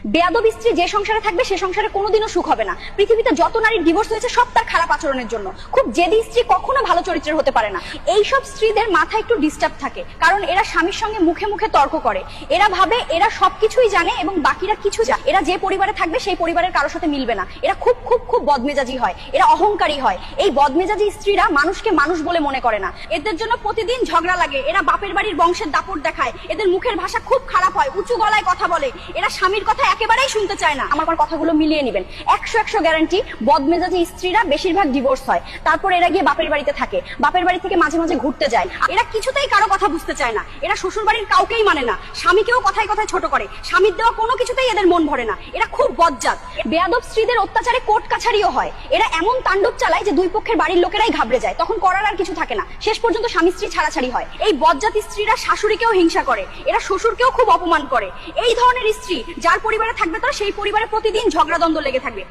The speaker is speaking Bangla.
বেয়াদব স্ত্রী যে সংসারে থাকবে সে সংসারে কোনোদিনও সুখ হবে না। পৃথিবীতে যত নারীর ডিভোর্স হয়েছে সব তার খারাপ আচরণের জন্য। খুব জেদি স্ত্রী কখনো ভালো চরিত্রের হতে পারে না। এইসব স্ত্রীদের মাথায় একটু ডিস্টার্ব থাকে, কারণ এরা স্বামীর সঙ্গে মুখে মুখে তর্ক করে। এরা ভাবে এরা সবকিছুই জানে এবং বাকিরা কিছু জানে। এরা যে পরিবারে থাকবে সেই পরিবারের কারোর সাথে মিলবে না। এরা খুব খুব খুব বদমেজাজি হয়, এরা অহংকারী হয়। এই বদমেজাজি স্ত্রীরা মানুষকে মানুষ বলে মনে করে না। এদের জন্য প্রতিদিন ঝগড়া লাগে। এরা বাপের বাড়ির বংশের দাপট দেখায়। এদের মুখের ভাষা খুব খারাপ হয়, উঁচু গলায় কথা বলে। এরা স্বামীর কথা একেবারেই শুনতে চায় না। আমার কথাগুলো মিলিয়ে নেবেন, 100 গ্যারান্টি বদমেজাজি স্ত্রীরা বেশিরভাগ ডিভোর্স হয়। তারপর এরা গিয়ে বাপের বাড়িতে থাকে, বাপের বাড়ি থেকে মাঝে মাঝে ঘুরতে যায়। এরা কিছুতেই কারো কথা বুঝতে চায় না। এরা শ্বশুর বাড়ির কাউকেই মানে না, স্বামীকেও কথায় কথায় ছোট করে। স্বামীর দেওয়া কোনো কিছুতেই এদের মন ভরে না। এরা খুব বজ্জাত। বেয়াদব স্ত্রীদের অত্যাচারে কোর্ট কাছারিও হয়। এরা এমন তাণ্ডব চালায় যে দুই পক্ষের বাড়ির লোকেরাই ঘাবড়ে যায়। তখন করার আর কিছু থাকে না, শেষ পর্যন্ত স্বামী স্ত্রী ছাড়াছাড়ি হয়। এই বজ্জাত স্ত্রীরা শাশুড়িকেও হিংসা করে, এরা শ্বশুরকেও খুব অপমান করে। এই ধরনের স্ত্রী যার পরিবারে থাকবে তার সেই পরিবারে প্রতিদিন ঝগড়া দ্বন্দ্ব লেগে থাকবে।